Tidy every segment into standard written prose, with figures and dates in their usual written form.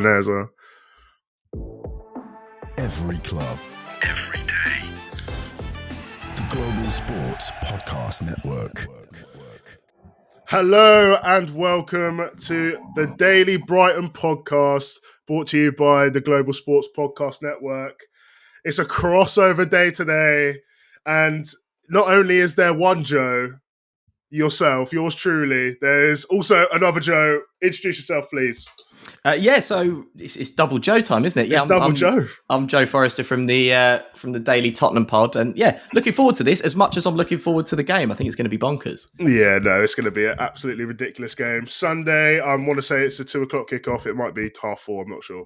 there as well. Every club, every day. The Global Sports Podcast Network. Hello and welcome to the Daily Brighton podcast, brought to you by the Global Sports Podcast Network. It's a crossover day today, and not only is there one Joe, yourself, yours truly, there's also another Joe. Introduce yourself, please. So it's double Joe time, isn't it? Yeah, I'm Joe. I'm Joe Forrester from the Daily Tottenham pod, and looking forward to this as much as I'm looking forward to the game. I think it's going to be bonkers. Yeah, no, it's going to be an absolutely ridiculous game. Sunday, I want to say it's a 2:00 kickoff. It might be 4:30. I'm not sure.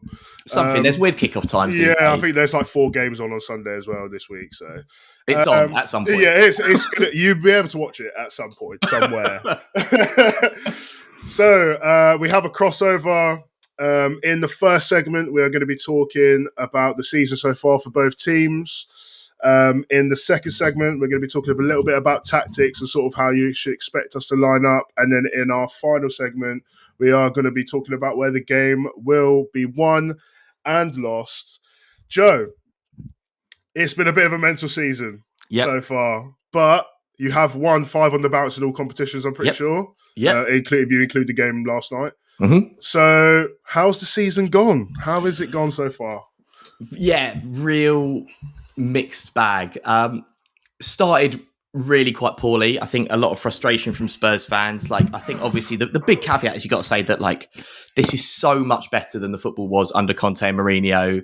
There's weird kickoff times. Yeah, I think there's like 4 games on Sunday as well this week. So it's on at some point. Yeah, it's gonna, you'll be able to watch it at some point somewhere. So we have a crossover. In the first segment, we are going to be talking about the season so far for both teams. In the second segment, we're going to be talking a little bit about tactics and sort of how you should expect us to line up. And then in our final segment, we are going to be talking about where the game will be won and lost. Joe, it's been a bit of a mental season so far, but you have won 5 on the bounce in all competitions, I'm pretty sure. Yeah. If you include the game last night. Mm-hmm. So, how's the season gone? How has it gone so far? Yeah, real mixed bag. Started really quite poorly. I think a lot of frustration from Spurs fans. Like, I think obviously the big caveat is you got to say that like this is so much better than the football was under Conte and Mourinho.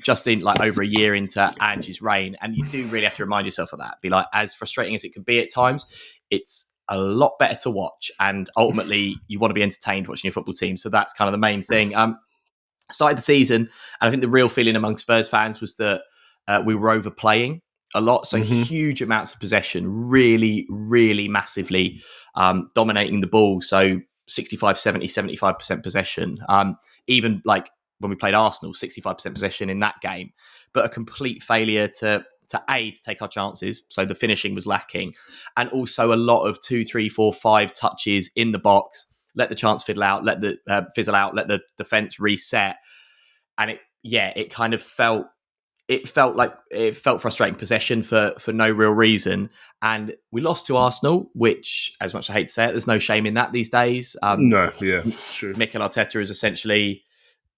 Just in like over a year into Angie's reign, and you do really have to remind yourself of that. Be like, as frustrating as it can be at times, it's a lot better to watch, and ultimately you want to be entertained watching your football team. So that's kind of the main thing. Started the season, and I think the real feeling among Spurs fans was that we were overplaying a lot. So huge amounts of possession, really, really massively dominating the ball. So 65, 70, 75% possession. Even like when we played Arsenal, 65% possession in that game, but a complete failure to take our chances. So the finishing was lacking. And also a lot of 2, 3, 4, 5 touches in the box. Let the chance fizzle out, let the defense reset. And it kind of felt frustrating possession for no real reason. And we lost to Arsenal, which, as much as I hate to say it, there's no shame in that these days. True. Mikel Arteta has essentially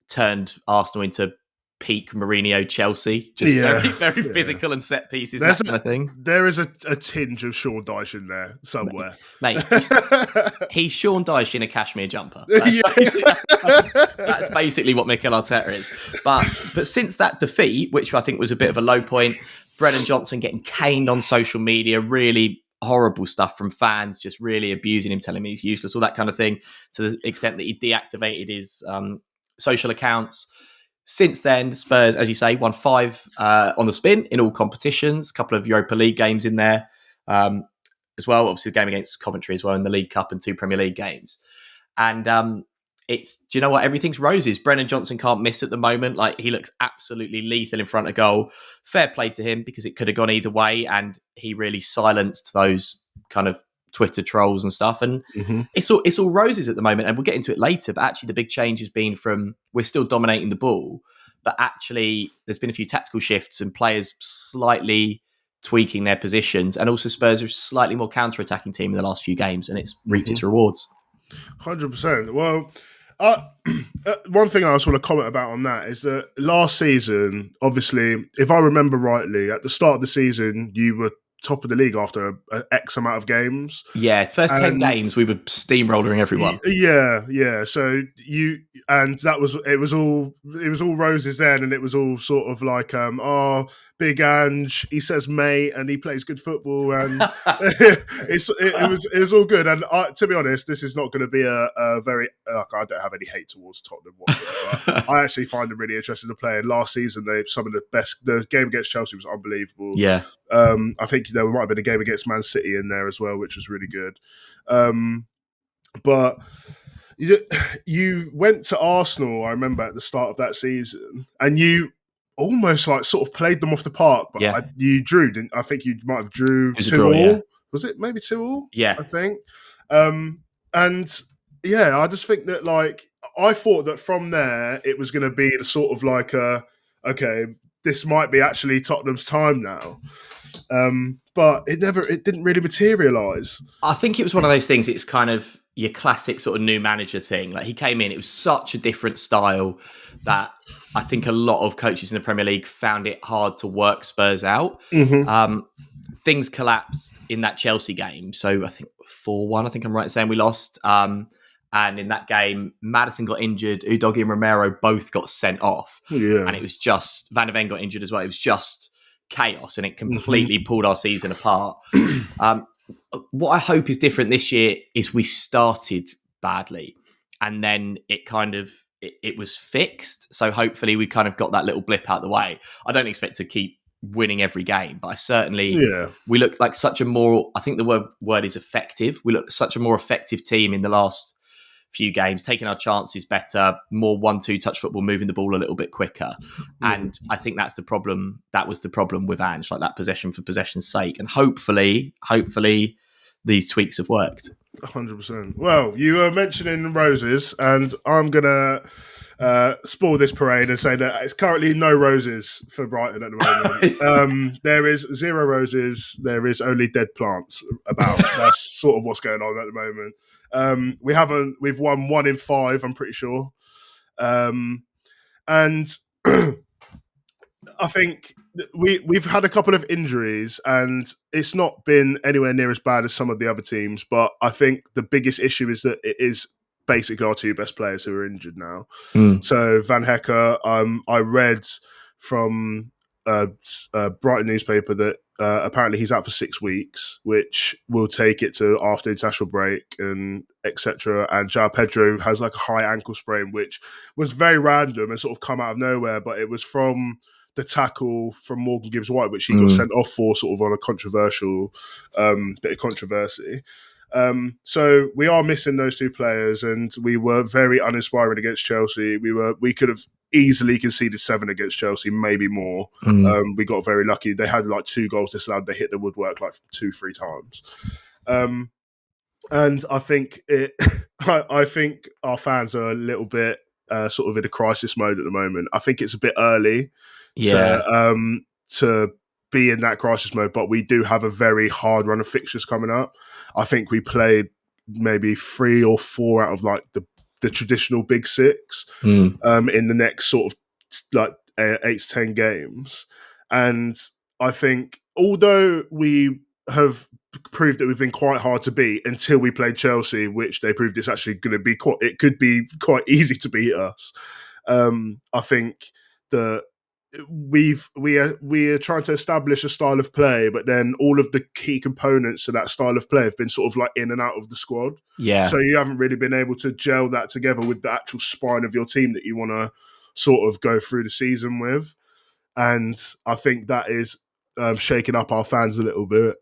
turned Arsenal into peak Mourinho Chelsea, just very physical and set pieces, that kind of thing. There is a tinge of Sean Dyche in there somewhere. Mate, he's Sean Dyche in a cashmere jumper. That's basically what Mikel Arteta is. But since that defeat, which I think was a bit of a low point, Brennan Johnson getting caned on social media, really horrible stuff from fans, just really abusing him, telling me he's useless, all that kind of thing, to the extent that he deactivated his social accounts. Since then, Spurs, as you say, won 5 on the spin in all competitions, a couple of Europa League games in there as well. Obviously, the game against Coventry as well in the League Cup and 2 Premier League games. And do you know what? Everything's roses. Brennan Johnson can't miss at the moment. Like, he looks absolutely lethal in front of goal. Fair play to him, because it could have gone either way. And he really silenced those kind of Twitter trolls and stuff, and it's all roses at the moment, and we'll get into it later, but actually the big change has been from we're still dominating the ball, but actually there's been a few tactical shifts and players slightly tweaking their positions, and also Spurs are a slightly more counter-attacking team in the last few games, and it's reaped its rewards. 100%. Well, one thing I just want to comment about on that is that last season, obviously, if I remember rightly, at the start of the season you were top of the league after an X amount of games. Yeah, first 10 games we were steamrolling everyone. Yeah. So it was all roses then, and it was all sort of like Big Ange, he says mate, and he plays good football, and it was all good. And to be honest, this is not going to be a very I don't have any hate towards Tottenham whatsoever. I actually find them really interesting to play. And last season, some of the best. The game against Chelsea was unbelievable. Yeah, I think there might have been a game against Man City in there as well, which was really good. But you went to Arsenal, I remember, at the start of that season, and you almost like sort of played them off the park, but you drew, didn't I? Think you might have drew 2-2. Yeah. Was it maybe 2-2? Yeah. I think. And yeah, I just think that like I thought that from there it was going to be the sort of like okay, this might be actually Tottenham's time now. But it didn't really materialise. I think it was one of those things. It's kind of your classic sort of new manager thing. Like he came in, it was such a different style that I think a lot of coaches in the Premier League found it hard to work Spurs out. Things collapsed in that Chelsea game. So I think 4-1, I think I'm right in saying we lost. And in that game, Maddison got injured. Udogie and Romero both got sent off. Yeah. And it was just, Van de Ven got injured as well. It was just chaos, and it completely pulled our season apart. What I hope is different this year is we started badly, and then it kind of it was fixed. So hopefully we kind of got that little blip out of the way. I don't expect to keep winning every game, but I certainly we look like such a more, I think the word is effective. We look such a more effective team in the last few games, taking our chances better, more 1-2 touch football, moving the ball a little bit quicker. And I think that's the problem. That was the problem with Ange, like that possession for possession's sake. And hopefully these tweaks have worked. 100%. Well, you were mentioning roses, and I'm going to spoil this parade and say that it's currently no roses for Brighton at the moment. There is 0 roses. There is only dead plants about. That's sort of what's going on at the moment. We've won 1 in 5, I'm pretty sure. And I think we've had a couple of injuries, and it's not been anywhere near as bad as some of the other teams. But I think the biggest issue is that it is basically our 2 best players who are injured now. So Van Hecke, I read from a Brighton newspaper that apparently he's out for 6 weeks, which will take it to after international break and etc. And João Pedro has like a high ankle sprain, which was very random and sort of come out of nowhere, but it was from the tackle from Morgan Gibbs-White, which he got sent off for, sort of on a controversial bit of controversy. So we are missing those 2 players, and we were very uninspiring against Chelsea. We could have easily conceded 7 against Chelsea, maybe more. We got very lucky. They had like 2 goals disallowed. They hit the woodwork like 2-3 times. And I think I think our fans are a little bit sort of in a crisis mode at the moment. I think it's a bit early to be in that crisis mode, but we do have a very hard run of fixtures coming up. I think we played maybe 3 or 4 out of like the traditional big 6 in the next sort of like 8 to 10 games. And I think although we have proved that we've been quite hard to beat until we played Chelsea, which they proved it's actually going to be it could be quite easy to beat us. I think that we are trying to establish a style of play, but then all of the key components to that style of play have been sort of like in and out of the squad. Yeah. So you haven't really been able to gel that together with the actual spine of your team that you want to sort of go through the season with. And I think that is shaking up our fans a little bit.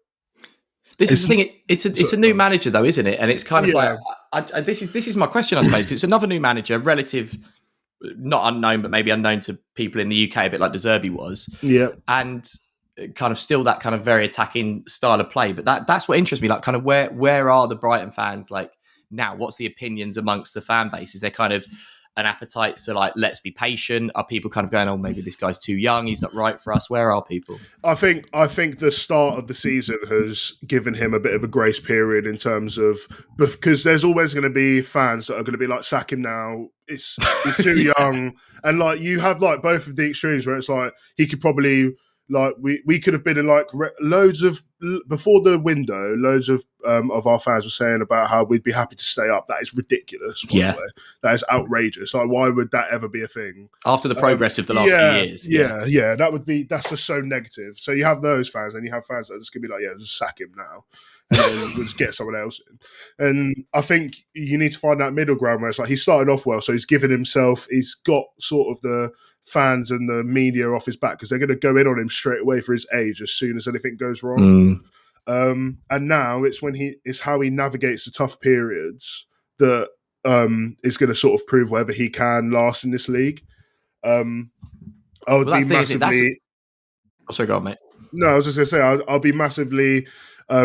This is the thing. It's a new manager though, isn't it? And it's kind of like this is my question, I suppose, because it's another new manager, relative. Not unknown, but maybe unknown to people in the UK, a bit like De Zerbi was. Yeah. And kind of still that kind of very attacking style of play. But that's what interests me. Like, kind of where are the Brighton fans like now? What's the opinions amongst the fan base? Is there kind of an appetite to like, let's be patient? Are people kind of going, oh, maybe this guy's too young, he's not right for us? Where are people? I think the start of the season has given him a bit of a grace period in terms of, because there's always going to be fans that are going to be like, sack him now. He's too young. And like, you have like both of the extremes where it's like, he could probably, like, we could have been in like loads of, before the window, loads of our fans were saying about how we'd be happy to stay up. That is ridiculous. By the way. That is outrageous. Like, why would that ever be a thing? After the progress of the last few years. Yeah. That's just so negative. So you have those fans, and you have fans that are just going to be like, just sack him now. And then we'll just get someone else in. And I think you need to find that middle ground where it's like, he started off well, so he's got sort of the fans and the media off his back, because they're going to go in on him straight away for his age as soon as anything goes wrong. And now it's how he navigates the tough periods that is going to sort of prove whether he can last in this league. I would be massively. Sorry, go on, mate. No, I was just going to say I'll be massively. I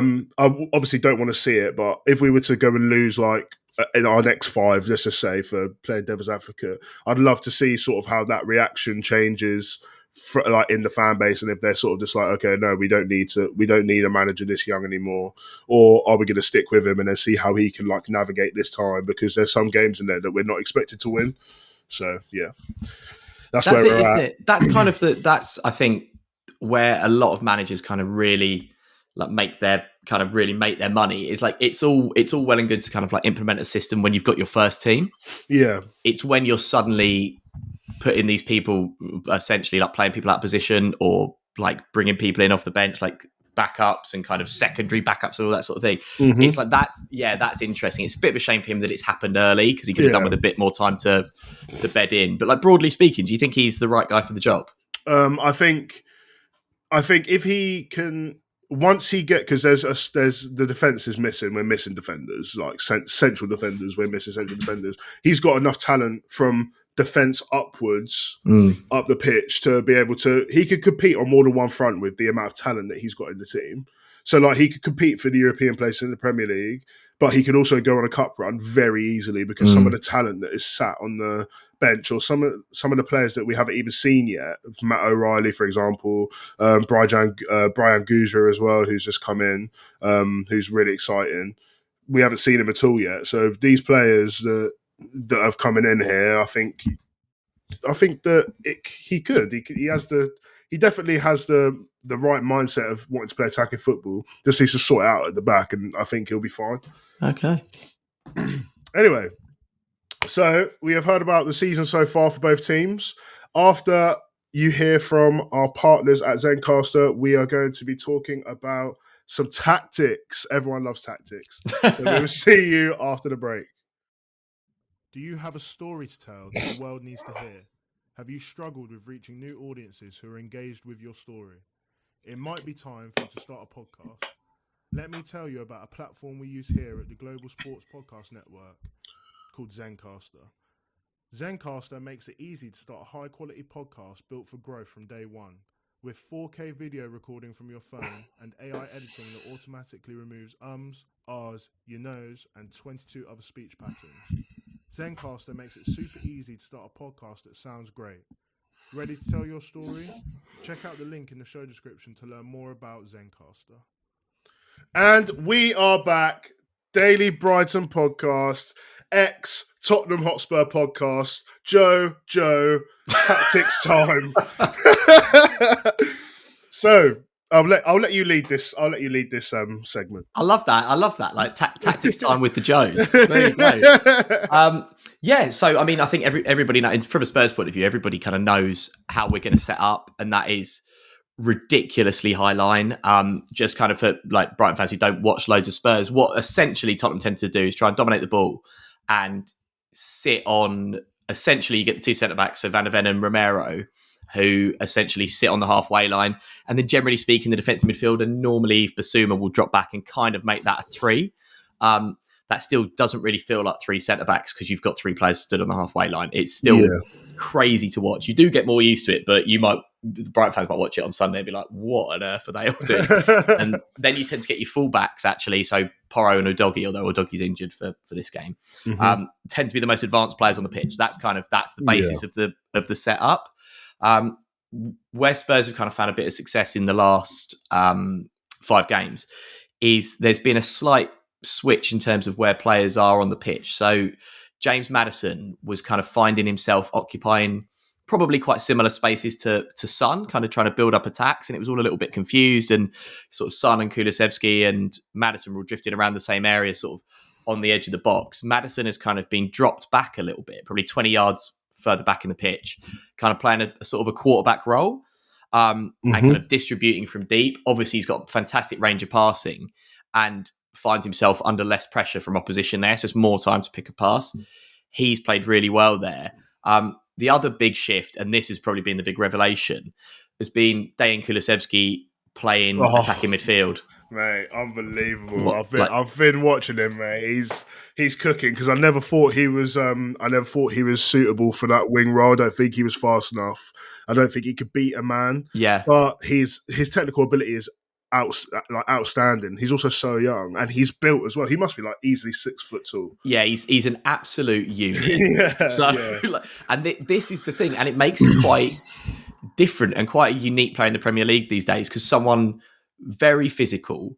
obviously don't want to see it, but if we were to go and lose like in our next five, let's just say, for playing devil's advocate, I'd love to see sort of how that reaction changes like in the fan base, and if they're sort of just like, okay, no, we don't need a manager this young anymore, or are we going to stick with him and then see how he can like navigate this time, because there's some games in there that we're not expected to win. So yeah, that's where we're isn't at. it? That's kind of that's I think where a lot of managers kind of really like make their money. It's like it's all well and good to kind of like implement a system when you've got your first team. Yeah, it's when you're suddenly putting these people essentially like playing people out of position, or like bringing people in off the bench, like backups and kind of secondary backups and all that sort of thing. Mm-hmm. It's like that's interesting. It's a bit of a shame for him that it's happened early, because he could have done with a bit more time to bed in. But like broadly speaking, do you think he's the right guy for the job? I think if he can, once he because there's the defense is missing. We're missing defenders, like central defenders. We're missing central defenders. He's got enough talent from defense upwards up the pitch to be able to. He could compete on more than one front with the amount of talent that he's got in the team. So like he could compete for the European place in the Premier League, but he could also go on a cup run very easily, because some of the talent that is sat on the bench, or some of the players that we haven't even seen yet, Matt O'Reilly, for example, Brian Gouger as well, who's just come in, who's really exciting. We haven't seen him at all yet. So these players that have coming in here, I think that he could. He definitely has the right mindset of wanting to play attacking football. Just needs to sort it out at the back, and I think he'll be fine. Okay. Anyway, so we have heard about the season so far for both teams. After you hear from our partners at Zencastr, we are going to be talking about some tactics. Everyone loves tactics. So we will see you after the break. Do you have a story to tell that the world needs to hear? Have you struggled with reaching new audiences who are engaged with your story? It might be time for you to start a podcast. Let me tell you about a platform we use here at the Global Sports Podcast Network called Zencastr. Zencastr makes it easy to start a high-quality podcast built for growth from day one, with 4K video recording from your phone and AI editing that automatically removes ums, ahs, your nose, and 22 other speech patterns. Zencastr makes it super easy to start a podcast that sounds great. Ready to tell your story? Check out the link in the show description to learn more about Zencastr. And we are back. Daily Brighton podcast, ex Tottenham Hotspur podcast. Joe, tactics time. So I'll let you lead this. I'll let you lead this segment. I love that. Like tactics time with the Joes. There you go. Yeah. So I mean, I think everybody from a Spurs point of view, everybody kind of knows how we're going to set up, and that is ridiculously high line. Just kind of for like Brighton fans who don't watch loads of Spurs, what essentially Tottenham tend to do is try and dominate the ball and sit on. Essentially, you get the two centre backs, so Van der Ven and Romero, who essentially sit on the halfway line. And then generally speaking, the defensive midfielder, normally Basuma, will drop back and kind of make that a three. That still doesn't really feel like three centre-backs, because you've got three players stood on the halfway line. It's still crazy to watch. You do get more used to it, but the Brighton fans might watch it on Sunday and be like, what on earth are they all doing? And then you tend to get your full-backs, actually. So Porro and Udogie, although Udogie's injured for this game, tend to be the most advanced players on the pitch. That's the basis of the setup. Where Spurs have kind of found a bit of success in the last 5 games is there's been a slight switch in terms of where players are on the pitch. So James Maddison was kind of finding himself occupying probably quite similar spaces to Son, kind of trying to build up attacks, and it was all a little bit confused, and sort of Son and Kulusevski and Maddison were all drifting around the same area, sort of on the edge of the box. Maddison has kind of been dropped back a little bit, probably 20 yards further back in the pitch, kind of playing a sort of a quarterback role, and kind of distributing from deep. Obviously, he's got fantastic range of passing and finds himself under less pressure from opposition there, so it's more time to pick a pass. He's played really well there. The other big shift, and this has probably been the big revelation, has been Dejan Kulusevski playing attacking midfield. Mate, unbelievable! I've been watching him, mate. He's cooking, because I never thought he was suitable for that wing role. I don't think he was fast enough. I don't think he could beat a man. Yeah, but his technical ability is outstanding. He's also so young, and he's built as well. He must be like easily 6 foot tall. Yeah, he's an absolute unit. Yeah, So, yeah. and this is the thing, and it makes him quite different and quite a unique player in the Premier League these days, because someone very physical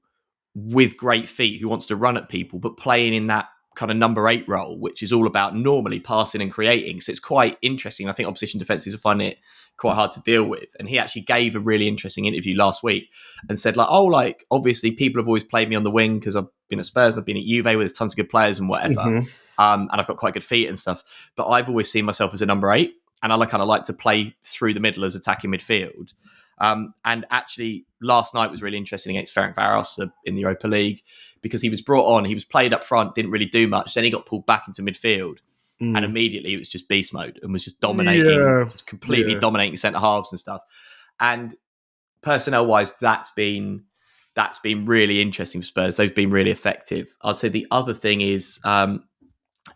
with great feet who wants to run at people, but playing in that kind of number 8 role, which is all about normally passing and creating. So it's quite interesting. I think opposition defenses are finding it quite hard to deal with. And he actually gave a really interesting interview last week and said, like, obviously people have always played me on the wing because I've been at Spurs and I've been at Juve where there's tons of good players and whatever. Mm-hmm. And I've got quite good feet and stuff. But I've always seen myself as a number 8. And I kind of like to play through the middle as attacking midfield. And actually, last night was really interesting against Ferencváros in the Europa League, because he was brought on, he was played up front, didn't really do much. Then he got pulled back into midfield, and immediately it was just beast mode and was just dominating, completely dominating centre halves and stuff. And personnel wise, that's been really interesting for Spurs. They've been really effective. I'd say the other thing is,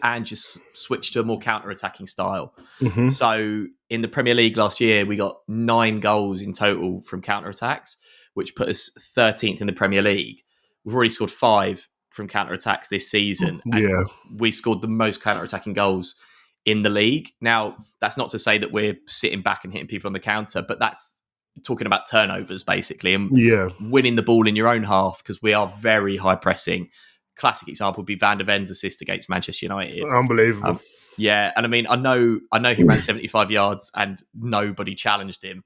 and just switched to a more counter-attacking style. Mm-hmm. So in the Premier League last year, we got 9 goals in total from counter-attacks, which put us 13th in the Premier League. We've already scored 5 from counter-attacks this season. And we scored the most counter-attacking goals in the league. Now, that's not to say that we're sitting back and hitting people on the counter, but that's talking about turnovers, basically, and winning the ball in your own half, because we are very high pressing. Classic example would be Van der Ven's assist against Manchester United. Unbelievable. Yeah, and I mean, I know he ran 75 yards and nobody challenged him.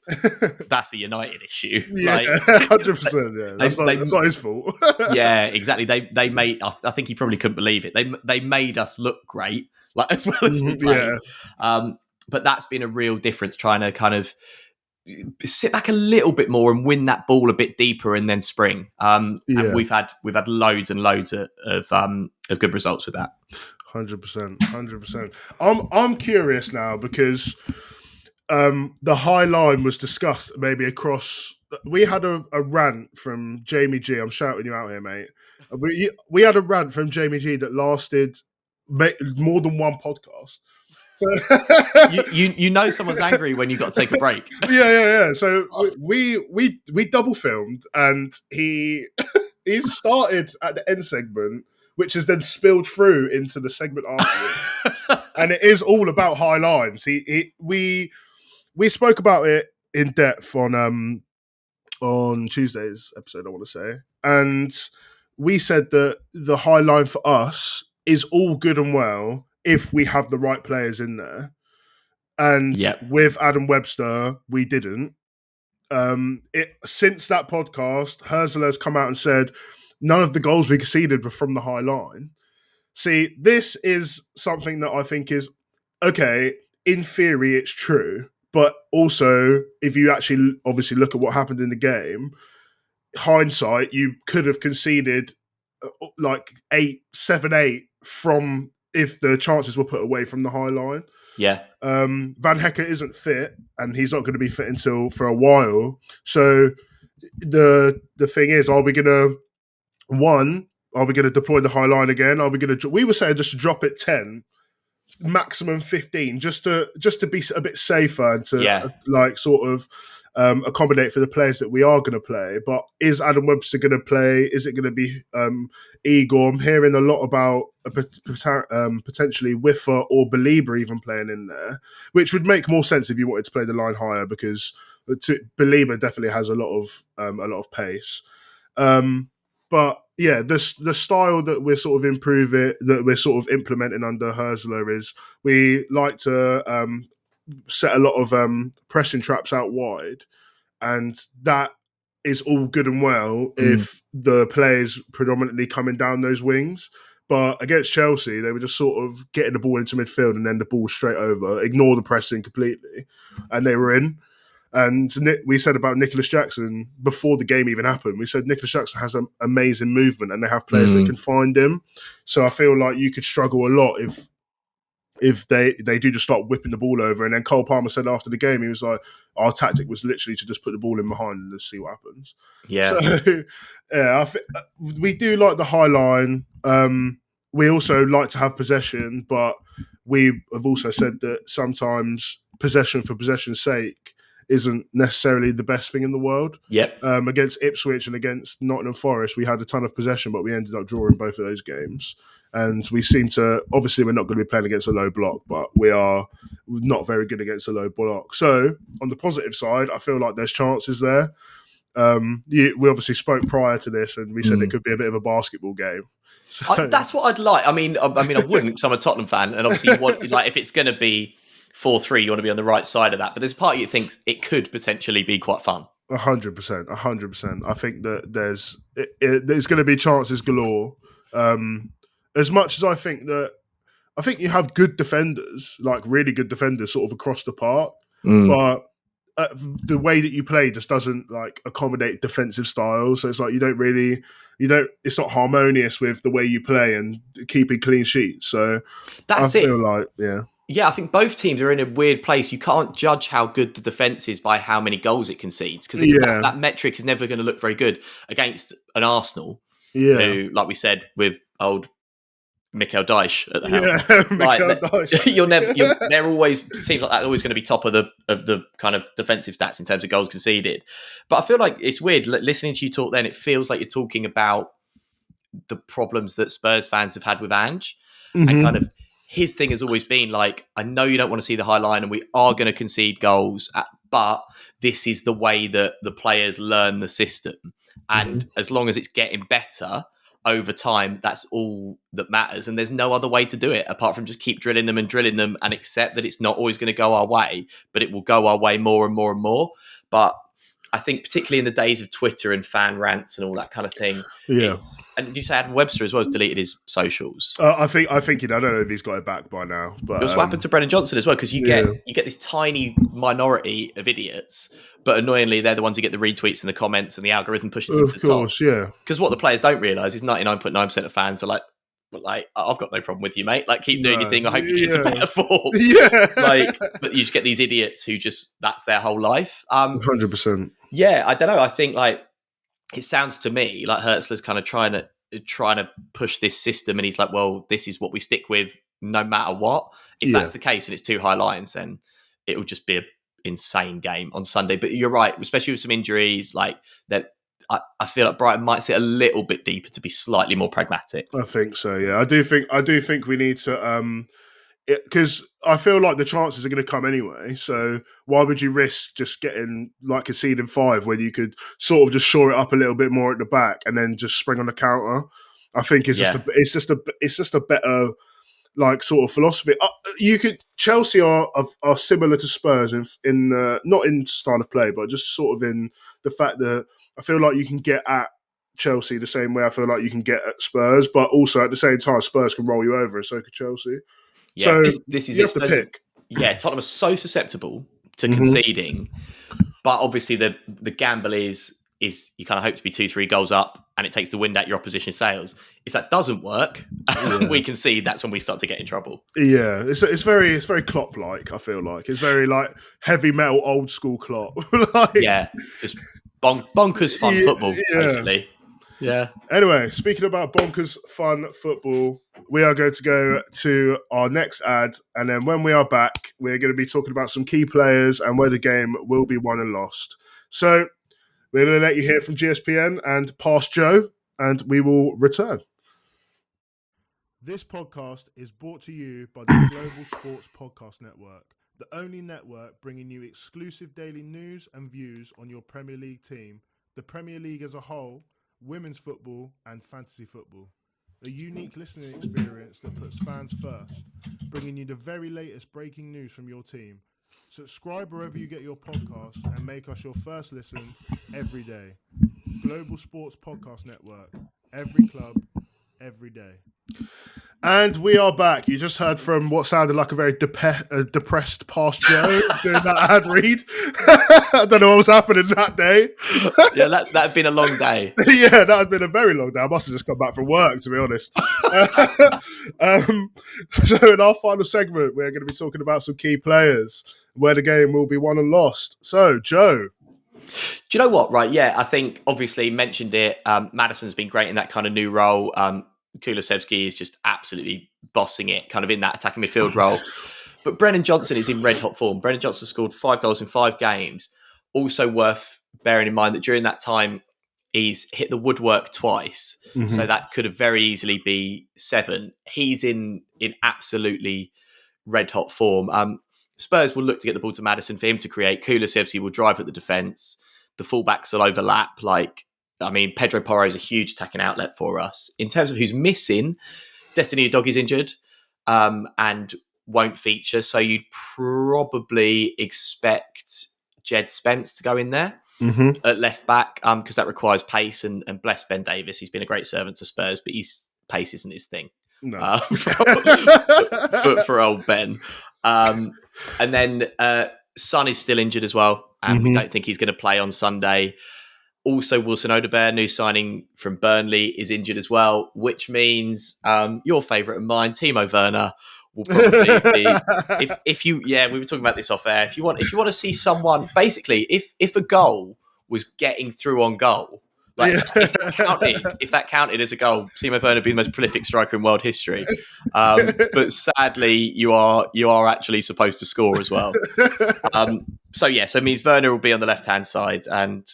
That's a United issue. Yeah, 100%. Yeah, that's not his fault. Yeah, exactly. They made. I think he probably couldn't believe it. They made us look great, like as well as we played. Yeah. But that's been a real difference, trying to kind of sit back a little bit more and win that ball a bit deeper and then spring. And we've had loads and loads of good results with that. 100%. I'm curious now, because the high line was discussed maybe across. We had a rant from Jamie G. I'm shouting you out here, mate. We had a rant from Jamie G that lasted more than one podcast. you know someone's angry when you got to take a break. Yeah. So we double filmed, and he started at the end segment, which is then spilled through into the segment afterwards. And it is all about high lines. We spoke about it in depth on Tuesday's episode, I want to say, and we said that the high line for us is all good and well if we have the right players in there. And with Adam Webster, we didn't. Since that podcast, Herzl has come out and said none of the goals we conceded were from the high line. See, this is something that I think is, okay, in theory it's true, but also if you actually obviously look at what happened in the game, hindsight, you could have conceded like 7-8 from if the chances were put away from the high line. Yeah. Van Hecke isn't fit, and he's not going to be fit for a while. So the thing is, are we going to deploy the high line again? We were saying just to drop it 10, maximum 15, just to be a bit safer and to accommodate for the players that we are going to play. But is Adam Webster going to play? Is it going to be Igor? I'm hearing a lot about potentially Wiffer or Belieber even playing in there, which would make more sense if you wanted to play the line higher, because Belieber definitely has a lot of pace. But yeah, the style that we're sort of that we're sort of implementing under Herzler is we like to set a lot of pressing traps out wide, and that is all good and well if the players predominantly coming down those wings. But against Chelsea, they were just sort of getting the ball into midfield and then the ball straight over, ignore the pressing completely, and they were in. And we said about Nicholas Jackson before the game even happened. We said Nicholas Jackson has an amazing movement, and they have players that can find him. So I feel like you could struggle a lot if they do just start whipping the ball over. And then Cole Palmer said after the game, he was like, our tactic was literally to just put the ball in behind and just see what happens. Yeah. So, yeah, we do like the high line. We also like to have possession, but we have also said that sometimes possession for possession's sake isn't necessarily the best thing in the world. Yep. Against Ipswich and against Nottingham Forest, we had a ton of possession, but we ended up drawing both of those games. And we seem to, obviously, we're not going to be playing against a low block, but we are not very good against a low block. So, on the positive side, I feel like there's chances there. We obviously spoke prior to this, and we said it could be a bit of a basketball game. So, That's what I'd like. I mean, I wouldn't, because I'm a Tottenham fan, and obviously, you want, like, if it's going to be 4-3, you want to be on the right side of that. But there's a part of you that thinks it could potentially be quite fun. 100%. I think that there's going to be chances galore. As much as I think you have good defenders, like really good defenders, sort of across the park, but the way that you play just doesn't like accommodate defensive styles. So it's like it's not harmonious with the way you play and keeping clean sheets. So that's I feel like, yeah, I think both teams are in a weird place. You can't judge how good the defence is by how many goals it concedes, because that metric is never going to look very good against an Arsenal, who, like we said, with old Mikel Dyche at the helm. Dyche. They're always, seems like that's always going to be top of the kind of defensive stats in terms of goals conceded. But I feel like it's weird listening to you talk. Then it feels like you're talking about the problems that Spurs fans have had with Ange, and kind of his thing has always been like, I know you don't want to see the high line, and we are going to concede goals, but this is the way that the players learn the system, and as long as it's getting better over time, that's all that matters. And there's no other way to do it apart from just keep drilling them and accept that it's not always going to go our way, but it will go our way more and more and more. But I think particularly in the days of Twitter and fan rants and all that kind of thing. And did you say Adam Webster as well has deleted his socials? I think I don't know if he's got it back by now. But it was what happened to Brennan Johnson as well, because you get this tiny minority of idiots, but annoyingly they're the ones who get the retweets and the comments, and the algorithm pushes them to the top. Yeah. Because what the players don't realise is 99.9% of fans are like, I've got no problem with you, mate. Like, keep doing your thing. I hope you get into better form. But you just get these idiots who that's their whole life. 100%. Yeah, I don't know. I think it sounds to me like Hertzler's kind of trying to push this system, and he's like, well, this is what we stick with no matter what. If that's the case and it's too high lines, then it will just be an insane game on Sunday. But you're right, especially with some injuries like that. I feel like Brighton might sit a little bit deeper to be slightly more pragmatic. I think so. Yeah, I do think we need to, because I feel like the chances are going to come anyway. So why would you risk just getting like a seed in 5 when you could sort of just shore it up a little bit more at the back and then just spring on the counter? I think it's just a better like sort of philosophy. Chelsea are similar to Spurs in not in style of play, but just sort of in the fact that I feel like you can get at Chelsea the same way I feel like you can get at Spurs, but also at the same time, Spurs can roll you over, and so could Chelsea. Yeah, so this is you have to pick. Yeah, Tottenham are so susceptible to conceding, but obviously the gamble is you kind of hope to be 2-3 goals up, and it takes the wind out your opposition's sails. If that doesn't work, we can see that's when we start to get in trouble. Yeah, it's very Klopp-like. I feel like it's very like heavy metal, old school Klopp. Just bonkers fun football, basically. Yeah. Anyway, speaking about bonkers fun football, we are going to go to our next ad, and then when we are back, we're going to be talking about some key players and where the game will be won and lost. So we're going to let you hear from GSPN and Past Joe, and we will return. This podcast is brought to you by the Global Sports Podcast Network, the only network bringing you exclusive daily news and views on your Premier League team, the Premier League as a whole, women's football and fantasy football. A unique listening experience that puts fans first, bringing you the very latest breaking news from your team. Subscribe wherever you get your podcasts and make us your first listen every day. Global Sports Podcast Network. Every club, every day. And we are back. You just heard from what sounded like a very depressed Past Joe doing that ad read. I don't know what was happening that day. Yeah, that had been a long day. Yeah, that had been a very long day. I must have just come back from work, to be honest. So in our final segment, we're going to be talking about some key players, where the game will be won and lost. So, Joe. Do you know what? Right, yeah, I think obviously mentioned it. Maddison's been great in that kind of new role. Kulusevski is just absolutely bossing it, kind of in that attacking midfield role. But Brennan Johnson is in red hot form. Brennan Johnson scored 5 goals in 5 games. Also worth bearing in mind that during that time, he's hit the woodwork twice. Mm-hmm. So that could have very easily be 7. He's in absolutely red hot form. Spurs will look to get the ball to Maddison for him to create. Kulusevski will drive at the defence. The fullbacks will overlap. Pedro Porro is a huge attacking outlet for us. In terms of who's missing, Destiny Dog is injured and won't feature. So you'd probably expect Jed Spence to go in there at left back because that requires pace and bless Ben Davies. He's been a great servant to Spurs, but pace isn't his thing. No. For old Ben. And then Son is still injured as well, and we don't think he's going to play on Sunday. Also, Wilson Odobert, new signing from Burnley, is injured as well, which means your favourite and mine, Timo Werner, will probably be. We were talking about this off air. If you want to see someone, basically, if a goal was getting through on goal. If that counted as a goal, Timo Werner would be the most prolific striker in world history. But sadly, you are actually supposed to score as well. So it means Werner will be on the left-hand side, and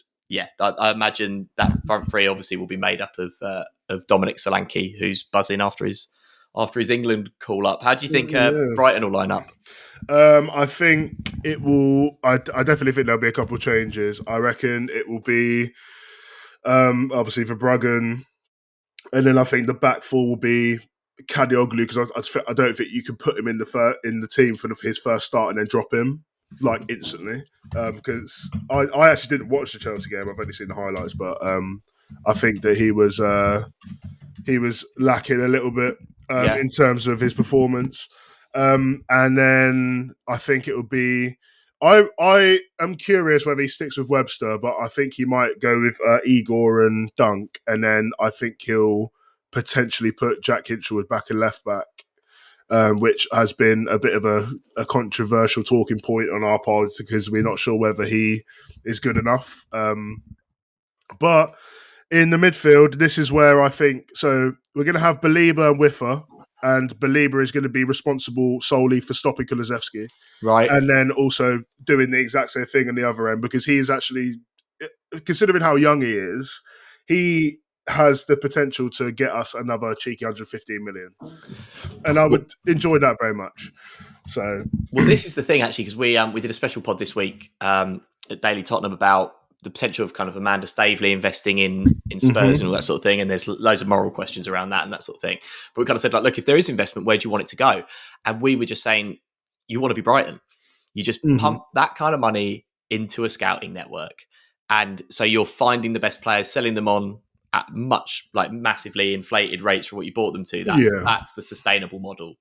I imagine that front three obviously will be made up of Dominic Solanke, who's buzzing after his England call-up. How do you think Brighton will line up? I think it will. I definitely think there'll be a couple of changes. I reckon it will be. Obviously for Bruggen, and then I think the back four will be Kadioglu, because I don't think you can put him in the team for his first start and then drop him instantly. Because I actually didn't watch the Chelsea game. I've only seen the highlights, but I think that he was lacking a little bit in terms of his performance. And then I think it will be. I am curious whether he sticks with Webster, but I think he might go with Igor and Dunk, and then I think he'll potentially put Jack Hinchelwood back and left back, which has been a bit of a controversial talking point on our part because we're not sure whether he is good enough. But in the midfield, this is where I think, so we're going to have Belieber and Whiffer, and Belieber is going to be responsible solely for stopping Kulusevski. Right. And then also doing the exact same thing on the other end, because he is actually, considering how young he is, he has the potential to get us another cheeky 115 million. And I would enjoy that very much. So, well, this is the thing, actually, because we did a special pod this week at Daily Tottenham about the potential of kind of Amanda Staveley investing in Spurs and all that sort of thing. And there's loads of moral questions around that and that sort of thing. But we kind of said, look, if there is investment, where do you want it to go? And we were just saying, you want to be Brighton. You just pump that kind of money into a scouting network. And so you're finding the best players, selling them on at massively inflated rates for what you bought them to. That's the sustainable model.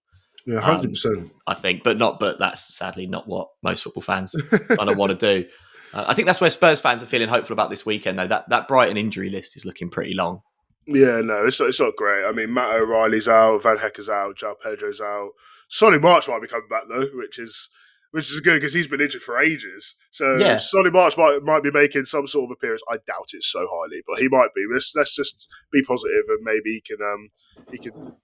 Yeah, 100%. I think, but that's sadly not what most football fans kind of want to do. I think that's where Spurs fans are feeling hopeful about this weekend, though. That Brighton injury list is looking pretty long. Yeah, no, it's not great. I mean, Matt O'Reilly's out, Van Hecker's out, João Pedro's out. Solly March might be coming back though, which is good because he's been injured for ages. So Solly March might be making some sort of appearance. I doubt it so highly, but he might be. Let's just be positive and maybe he can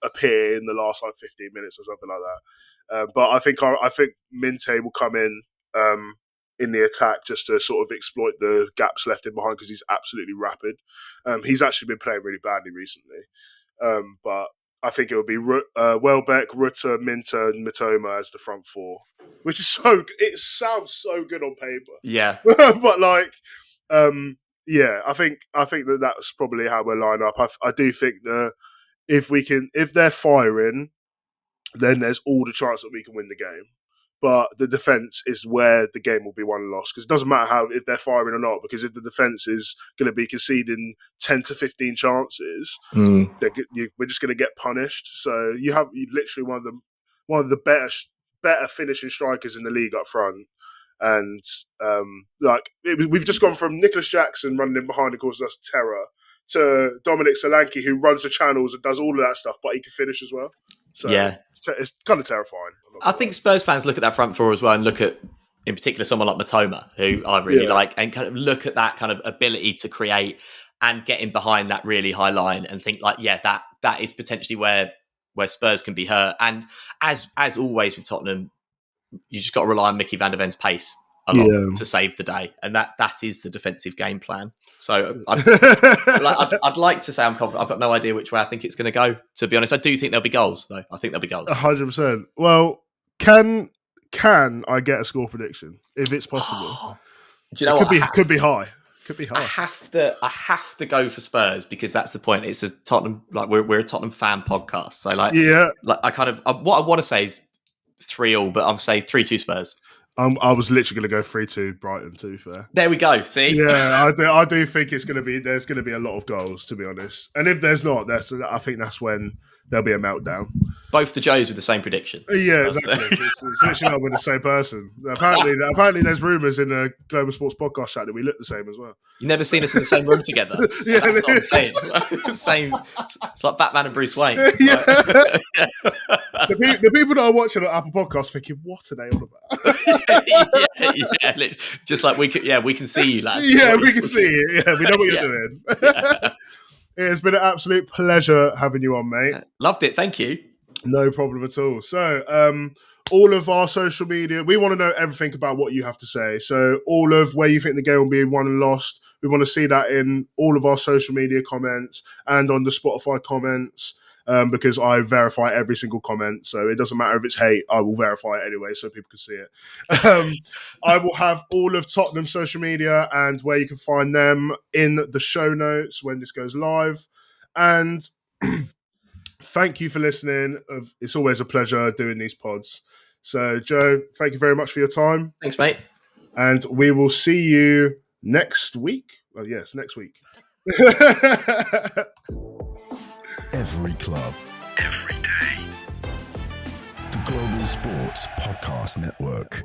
appear in the last 15 minutes or something like that. But I think Minte will come in the attack just to sort of exploit the gaps left in behind because he's absolutely rapid. He's actually been playing really badly recently. But I think it would be Welbeck, Rutter, Minter, and Mitoma as the front four, which is it sounds so good on paper. Yeah. But I think that's probably how we'll line up. I do think that if they're firing, then there's all the chance that we can win the game. But the defence is where the game will be won and lost, because it doesn't matter if they're firing or not, because if the defence is going to be conceding 10 to 15 chances, we're just going to get punished. So you literally one of the better finishing strikers in the league up front. And we've just gone from Nicholas Jackson running in behind and causing us terror to Dominic Solanke, who runs the channels and does all of that stuff, but he can finish as well. So it's kind of terrifying. I think Spurs fans look at that front four as well and look at, in particular, someone like Mitoma, who I really like, and kind of look at that kind of ability to create and get in behind that really high line and think that is potentially where Spurs can be hurt. And as always with Tottenham, you just got to rely on Mickey van der Ven's pace a lot to save the day, and that is the defensive game plan. So I'd like to say I'm confident. I've got no idea which way I think it's going to go. To be honest, I do think there'll be goals, though. I think there'll be goals. 100%. Well, can I get a score prediction if it's possible? Do you know could be high. Could be high. I have to go for Spurs because that's the point. It's a Tottenham, like we're a Tottenham fan podcast. So like I kind of what I want to say is 3-3, but I'm saying 3-2 Spurs. I was literally going to go 3-2 Brighton, to be fair. There we go, see? Yeah, I do think there's going to be a lot of goals, to be honest. And if there's not, I think that's when there'll be a meltdown. Both the Joes with the same prediction. Yeah, exactly. It's literally not with the same person. Apparently there's rumours in the Global Sports podcast chat that we look the same as well. You've never seen us in the same room together. So yeah, that's what I'm saying. Same. It's like Batman and Bruce Wayne. Yeah. The people that are watching on Apple Podcasts thinking, what are they on about? yeah, just like we can see you, lads. Yeah, we can see you. Yeah, we know what you're doing. Yeah. It's been an absolute pleasure having you on, mate. Loved it. Thank you. No problem at all. So, all of our social media, we want to know everything about what you have to say. So, all of where you think the game will be won and lost, we want to see that in all of our social media comments and on the Spotify comments. Because I verify every single comment. So it doesn't matter if it's hate, I will verify it anyway so people can see it. I will have all of Tottenham's social media and where you can find them in the show notes when this goes live. And thank you for listening. It's always a pleasure doing these pods. So, Joe, thank you very much for your time. Thanks, mate. And we will see you next week. Oh, yes, next week. Every club, every day. The Global Sports Podcast Network.